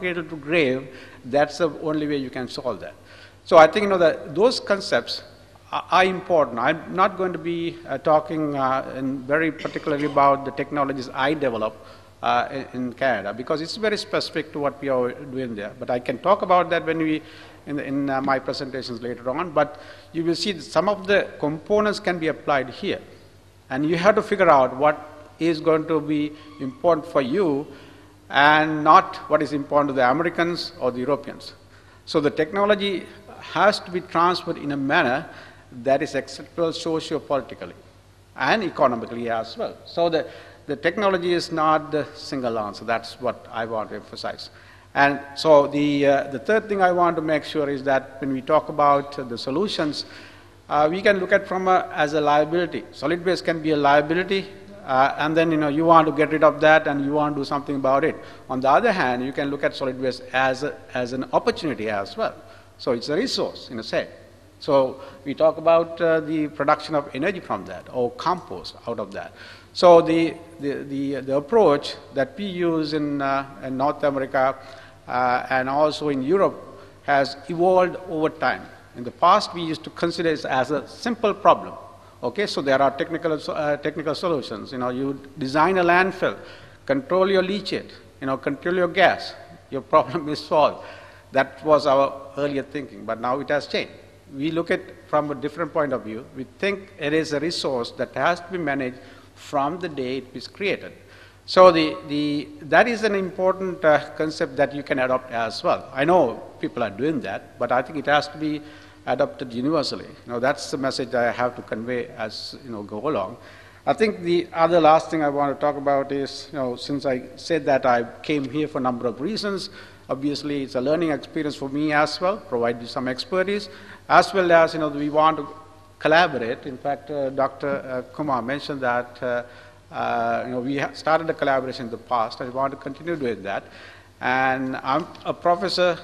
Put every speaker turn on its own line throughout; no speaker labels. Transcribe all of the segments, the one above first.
cradle to grave, that's the only way you can solve that. So I think that those concepts are important. I'm not going to be talking very particularly about the technologies I develop in Canada, because it's very specific to what we are doing there. But I can talk about that when we in my presentations later on. But you will see that some of the components can be applied here, and you have to figure out what is going to be important for you and not what is important to the Americans or the Europeans. So the technology has to be transferred in a manner that is acceptable socio-politically and economically as well. So the technology is not the single answer. That's what I want to emphasize. And so the third thing I want to make sure is that when we talk about the solutions, we can look at from as a liability. Solid waste can be a liability, and then you want to get rid of that and you want to do something about it. On the other hand, you can look at solid waste as an opportunity as well. So it's a resource in a sense. So we talk about the production of energy from that, or compost out of that. So the approach that we use in North America and also in Europe has evolved over time. In the past, we used to consider it as a simple problem. Okay, so there are technical solutions. You design a landfill, control your leachate, control your gas, your problem is solved. That was our earlier thinking, but now it has changed. We look at it from a different point of view. We think it is a resource that has to be managed from the day it was created. So that is an important concept that you can adopt as well. I know people are doing that, but I think it has to be adopted universally. That's the message I have to convey as go along. I think the other last thing I want to talk about is, since I said that I came here for a number of reasons, obviously it's a learning experience for me as well, provide you some expertise, as well as, we want to collaborate. In fact, Dr. Kumar mentioned that, we started a collaboration in the past, and we want to continue doing that. And I'm a professor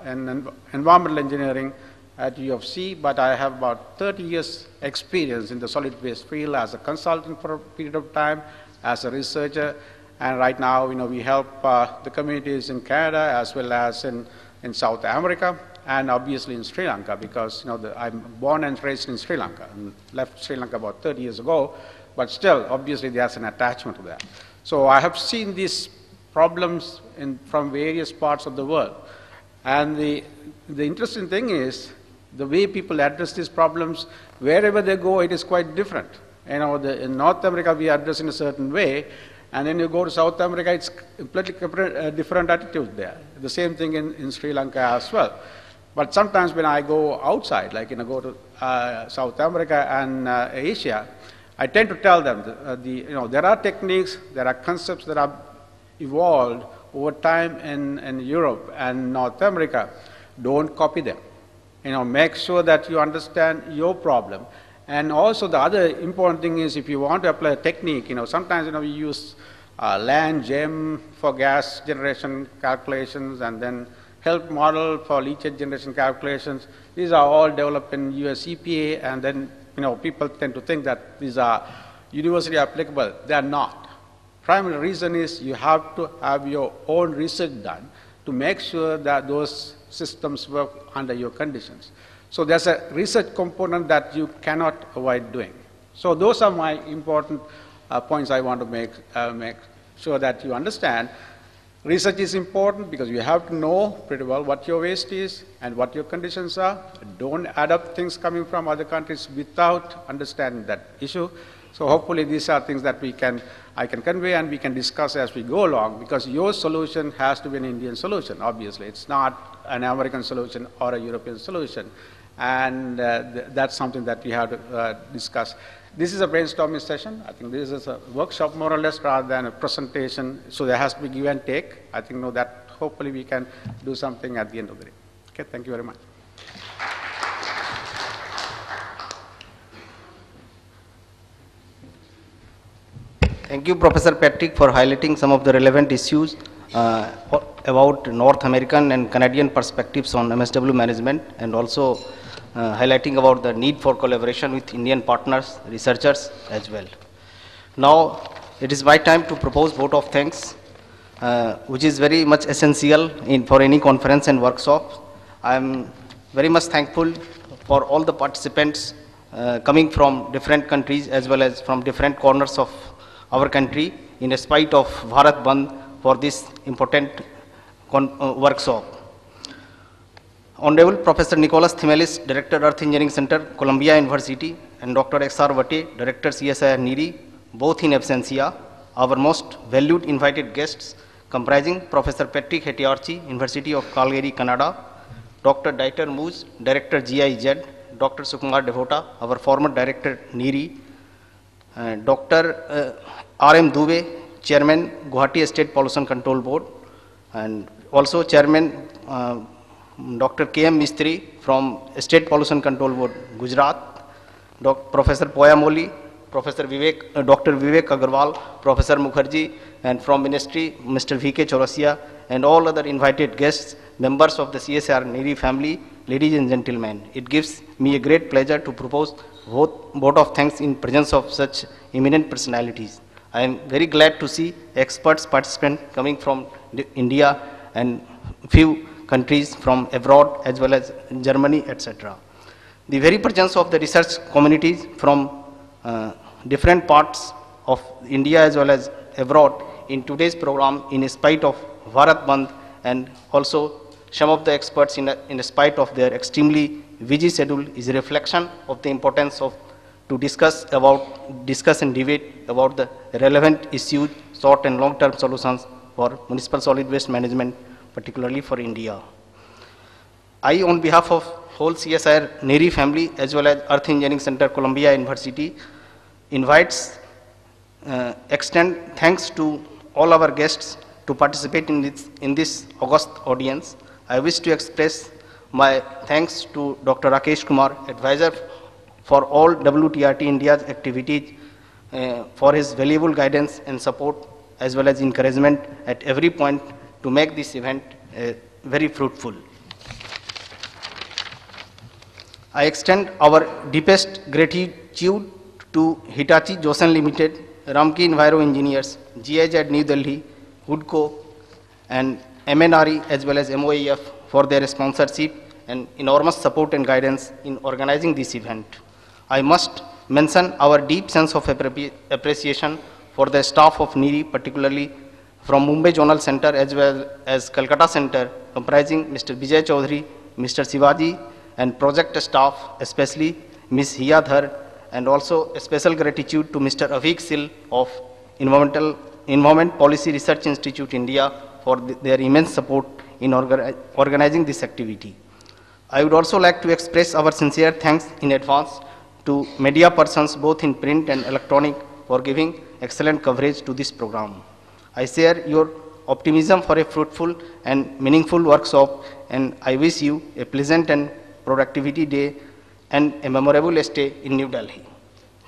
in environmental engineering at U of C, but I have about 30 years experience in the solid waste field as a consultant for a period of time, as a researcher, and right now, we help the communities in Canada as well as in South America, and obviously in Sri Lanka, because I'm born and raised in Sri Lanka and left Sri Lanka about 30 years ago, but still, obviously, there's an attachment to that. So I have seen these problems from various parts of the world, and the interesting thing is the way people address these problems, wherever they go, it is quite different. In North America, we address in a certain way, and then you go to South America, it's completely different attitude there. The same thing in Sri Lanka as well. But sometimes when I go outside, like go to South America and Asia, I tend to tell them there are techniques, there are concepts that have evolved over time in Europe and North America. Don't copy them. Make sure that you understand your problem. And also the other important thing is, if you want to apply a technique, sometimes we use land gem for gas generation calculations, and then HELP model for leachate generation calculations. These are all developed in US EPA, and then people tend to think that these are universally applicable. They are not. Primary reason is you have to have your own research done to make sure that those systems work under your conditions. So there's a research component that you cannot avoid doing. So those are my important points I want to make sure that you understand. Research is important because you have to know pretty well what your waste is and what your conditions are. Don't adopt things coming from other countries without understanding that issue. So hopefully these are things that I can convey and we can discuss as we go along, because your solution has to be an Indian solution, obviously. It's not an American solution or a European solution. And that's something that we have to discuss. This is a brainstorming session. I think this is a workshop more or less rather than a presentation. So there has to be give and take. I think that hopefully we can do something at the end of the day. Okay, thank you very much.
Thank you, Professor Patrick, for highlighting some of the relevant issues about North American and Canadian perspectives on MSW management, and also highlighting about the need for collaboration with Indian partners, researchers as well. Now, it is my time to propose vote of thanks. which is very much essential for any conference and workshop. I am very much thankful for all the participants coming from different countries as well as from different corners of our country in spite of Bharat Bandh for this important workshop. Honorable Professor Nicholas Themelis, Director Earth Engineering Center, Columbia University, and Dr. X.R. Vate, Director CSIR NEERI, both in absentia, our most valued invited guests comprising Professor Patrick Hetiarchi, University of Calgary, Canada, Dr. Dieter Moos, Director GIZ, Dr. Sukumar Devota, our former Director NEERI, Dr. R.M. Dubey, Chairman, Guwahati State Pollution Control Board, and also Chairman Dr. K.M. Mistry from State Pollution Control Board, Gujarat, Professor Poya Moli, Professor Dr. Vivek Agarwal, Professor Mukherjee, and from Ministry, Mr. V.K. Chaurasia, and all other invited guests, members of the CSIR NEERI family, ladies and gentlemen. It gives me a great pleasure to propose vote of thanks in presence of such eminent personalities. I am very glad to see experts participants coming from India and few countries from abroad as well as Germany, etc. The very presence of the research communities from different parts of India as well as abroad in today's program in spite of Bharat Bandh, and also some of the experts in spite of their extremely busy schedule is a reflection of the importance of to discuss and debate about the relevant issues, short and long-term solutions for municipal solid waste management, particularly for India. I, on behalf of whole CSIR NEERI family as well as Earth Engineering Center, Columbia University, extend thanks to all our guests to participate in this august audience. I wish to express my thanks to Dr. Rakesh Kumar, advisor for all WTRT India's activities, for his valuable guidance and support as well as encouragement at every point to make this event very fruitful. I extend our deepest gratitude to Hitachi Zosen Limited, Ramki Enviro Engineers, GIZ New Delhi, Woodco, and MNRE as well as MOEF for their sponsorship and enormous support and guidance in organizing this event. I must mention our deep sense of appreciation for the staff of NEERI, particularly from Mumbai Zonal Center as well as Calcutta Center, comprising Mr. Vijay Chaudhary, Mr. Shivaji, and project staff, especially Ms. Hiya Dhar, and also a special gratitude to Mr. Avik Sil of Environment Policy Research Institute India for their immense support in organizing this activity. I would also like to express our sincere thanks in advance to media persons both in print and electronic for giving excellent coverage to this program. I share your optimism for a fruitful and meaningful workshop, and I wish you a pleasant and productivity day and a memorable stay in New Delhi.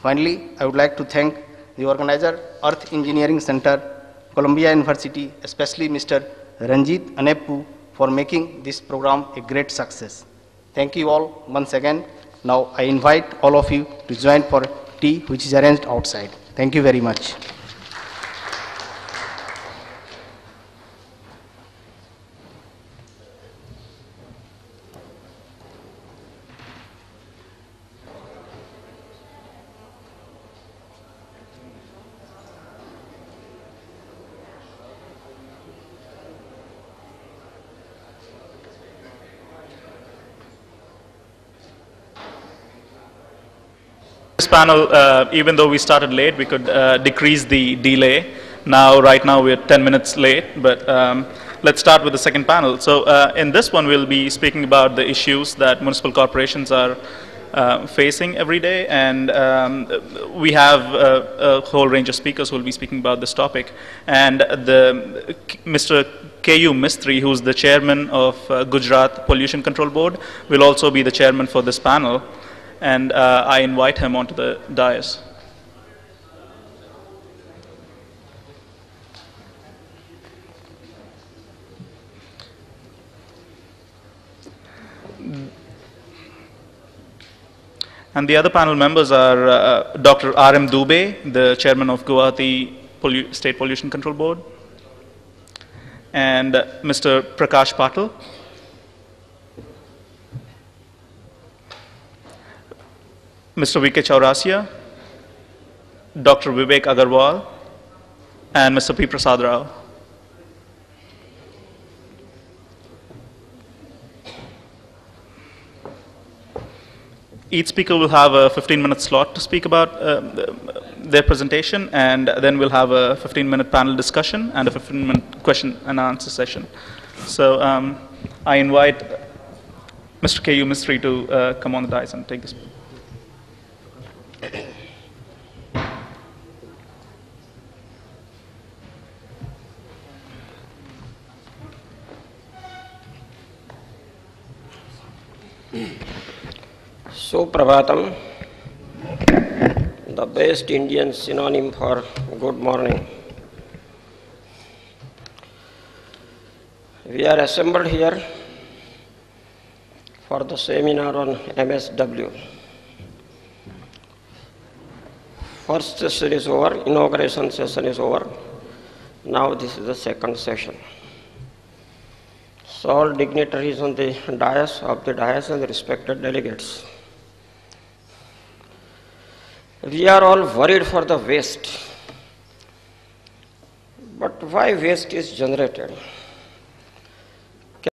Finally, I would like to thank the organizer, Earth Engineering Center, Columbia University, especially Mr. Ranjit Aneppu, for making this program a great success. Thank you all once again. Now I invite all of you to join for tea, which is arranged outside. Thank you very much.
This panel, even though we started late, we could decrease the delay. Right now we're 10 minutes late, but let's start with the second panel. So in this one, we'll be speaking about the issues that municipal corporations are facing every day, and we have a whole range of speakers who will be speaking about this topic. And Mr. K.U. Mistry, who's the chairman of Gujarat Pollution Control Board, will also be the chairman for this panel. And I invite him onto the dais. And the other panel members are Dr. R.M. Dubey, the chairman of Guwahati State Pollution Control Board, and Mr. Prakash Patil. Mr. V.K. Chaurasia, Dr. Vivek Agarwal, and Mr. P. Prasad Rao. Each speaker will have a 15-minute slot to speak about their presentation, and then we'll have a 15-minute panel discussion and a 15-minute question and answer session. So I invite Mr. K.U. Mistry to come on the dais and take this.
Suprabhatam, the best Indian synonym for good morning. We are assembled here for the seminar on MSW. First session is over, inauguration session is over. Now this is the second session. So all dignitaries on the dais and the respected delegates. We are all worried for the waste. But why waste is generated?